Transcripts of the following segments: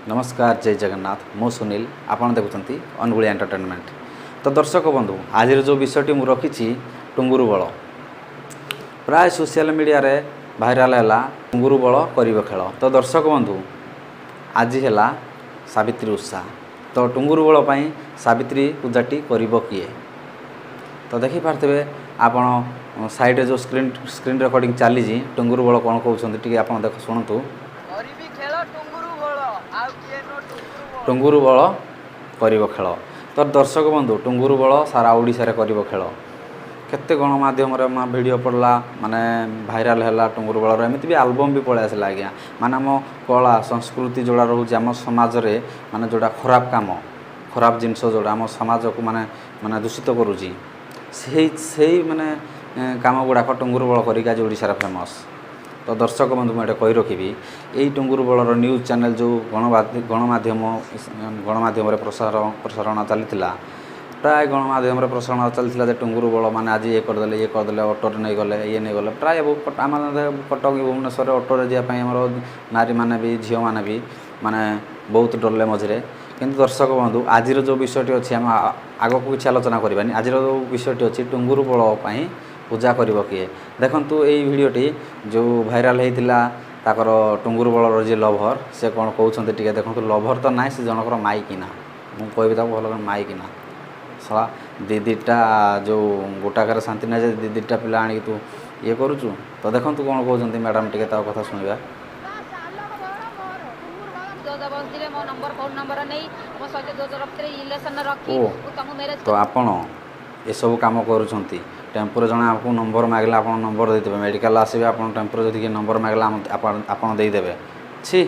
नमस्कार जय जगन्नाथ मु सुनील आपन देखुं अनुगुली एंटरटेनमेंट। तो दर्शक बंधु आज जो विषयटी मु रखी टुंगुरु बल प्राय सोशल मीडिया रे भाइराल है टुंगुरु बल कर खेल। तो दर्शक बंधु आज है सावित्री उत्साह। तो टुंगुरु बल पर सावित्री पूजाटी कर किए तो देखिपे आपण साइड जो स्क्रीन रिकॉर्डिंग चली टुंगुरु बल कौन कहते आप देख शुणु। टुंगुरु बल कर खेल। तो दर्शक बंधु टुंगुरु बल सारा ओडिशा रे कर खेल केते गणमाध्यम भिडियो पड़ला माने भाइराल है टुंगुरु बलर एमती भी आलबम भी पलि आसला आज्ञा माने आम कला संस्कृति जोड़ा रोचे आम समाज रे माने जोड़ा खराब जिनस जोड़ा आम समाज को माने माने दूषित करुची से माने काम गुड़ाक टुंगुरु बल कर आज ओडिशा फेमस। तो दर्शक बंधु मुझे कही रखी यही टुंगुरु बलर न्यूज चैनल जो गणमाध्यम प्रसारण चली प्राय गणमाध्यम प्रसारण चलता टुंगुरु बल माने आज ये करदे ऑटो नहीं गले ये नहीं गले प्राय आम कटक भुवनेश्वर ऑटो जावाई आम नारी मैंने भी झील मैंने भी माने बहुत डरले मझे। किंतु दर्शक बंधु आज जो विषयटी अच्छी आम आग को किसी आलोचना करवानी आज जो विषयटी अच्छी टुंगुरु बल पूजा कर किए देखंतु यही भिडियोटी जो भाइराल होता ताकर टुंगुरु बलर जी लभर से कौन कहते टे देखो लभर तो ना से जनकर माइकिना मुझे कहबी भल माइकिना सला दीटा जो गोटाकर शांति ना दीटा पिला आनिक तू ये करुचु। तो देखो कौन कहते मैडम टे कथा शुणा। तो आपण ये सब कम करुँच टेम्पुरे जन आपको नंबर मागला आप नंबर देते मेडिकल आसवे आप टेम्पुरे जब किए नंबर मागला आप देदेवे छी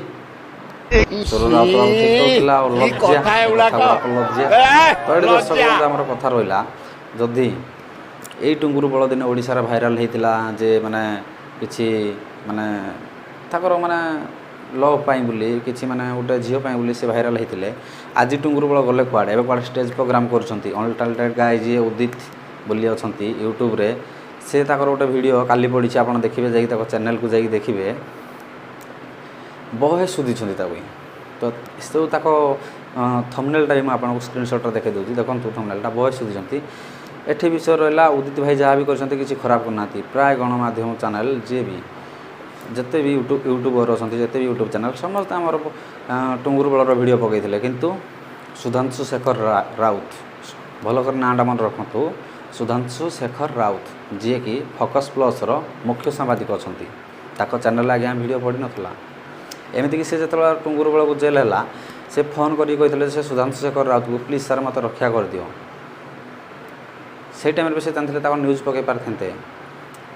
कथा रहा जदि यही टुंगुरु बल दिन ओडिशा भाइराल होता जे माने किछि माने ताकर माने लव पाई बोली किछि माने गोटे झील बोली से भाइराल होते आज टुंगुरु बल गले कुआड़े कुआड़े स्टेज प्रोग्राम कर गाय जी उदित बोली अच्छा यूट्यूब रे से ताकर गोटे वीडियो काली पड़ी आप देखिए जा चैनल को जाकि देखिए बहे सुधी तो सब तक थंबनेलटा भी मुझे स्क्रीनशॉट देखे दूसरी देखो थंबनेलटा बहे सुधी एठी विषय रहा उदित भाई जहाँ भी कर खराब करना प्राय गणमाध्यम चैनल जी भी जिते भी यूट्यूबर अच्छा जिते भी यूट्यूब चैनल समस्त आम टुंगुरु बलर वीडियो पकई किंतु सुधांशु शेखर राउत भल कर नाटा मन रखु सुधांशु शेखर राउत जी कि फोकस प्लस मुख्य सांबादिक अच्छा चैनल आगे वीडियो पड़ी नाला एमती सी जो टुंगुरु बल को जेल है से फोन करते से सुधांशु शेखर राउत को प्लीज सार मत रक्षा कर दियो से टाइम से जानते न्यूज पकई पारते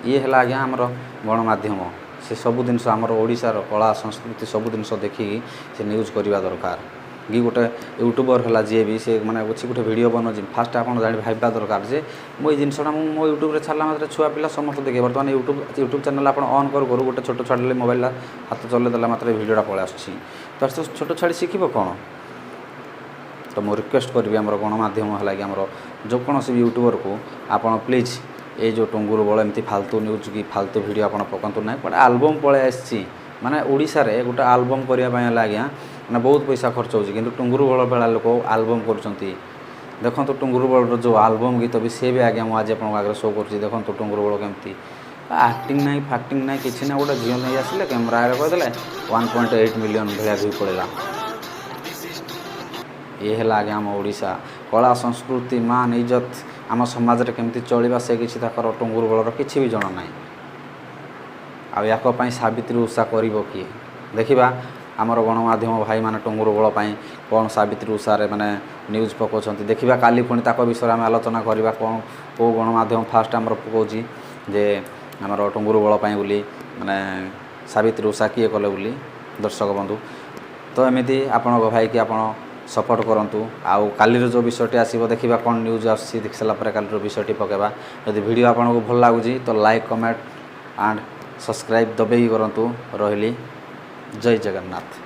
ये है आज्ञा आमर गणमाध्यम से सब जिनस आमर ओडिशार कला संस्कृति सब जिनस देखिकी से न्यूज करवा दरकार कि गोटे यूट्यूबर है जी भी से मैंने अच्छी गोटे वीडियो बनाऊँ फास्ट आप भावना दरकार जे मुझे जिनसा मो यूट्यूब छाड़ा मतलब छुआ पिला समस्त देखे बर्तमान यूट्यूब चैनल आप ऑन करू गोटे छोट छाड़े मोबाइल हाथ चलदेला मात्र वीडियोटा पलि आसूँ तो छोट छाड़ी शिखब कौन। तो मुझे रिक्वेस्ट करी आम गणमाध्यम है कि आमर जो कौन भी यूट्यूबर को आप प्लीज ये जो टुंगुरु बल एमती फालतू न्यूज कि फालतू वीडियो आप पकातु ना गोटे आलबम पलि आसी माने ओडिशा रे गोटे आलबम करने आज्ञा मैंने बहुत पैसा खर्च होगी कि टुंगुरु बल बेला लोक आलबम कर देखो टुंगुरु बलर जो आलबम गीत भी सी भी आज्ञा मुझे आप आगे शो कर देखो टुंगुरु बल केमती आक्टिंग ना फाक्टिंग ना कि ना गोटे झील नहीं आसिले कैमेरा कहदे 1.8 मिलियन भाया भी पड़ा ये है आज्ञा आम ओडिशा कला संस्कृति मान इज्जत आम समाज रे केमती चलवा से किसी टुंगुरु बलर किसी भी जन ना आपाई सावित्री उषा कर किए देखा आमर गणमाध्यम भाई माने टुंगुरु बल कौन सावित्री उषा माने न्यूज पकाउछंती देखा काली पुणी ताक विषय आम आलोचना करवा कौन कौ गणमाध्यम फास्ट आमर पकाउछि जे आमर टुंगुरु बल बोली माने सावित्री उषा किए कले बोली। दर्शक बंधु तो एमती आपण भाई कि आपण सपोर्ट करूँ आउ कालीर जो विषयटी आसो देखा कौन न्यूज आसी देख सारापर कालीर विषयटी पकेबा यदि वीडियो आपको भल लगुच तो लाइक कमेंट एंड सब्सक्राइब दबेई करूँ। रही जय जगन्नाथ।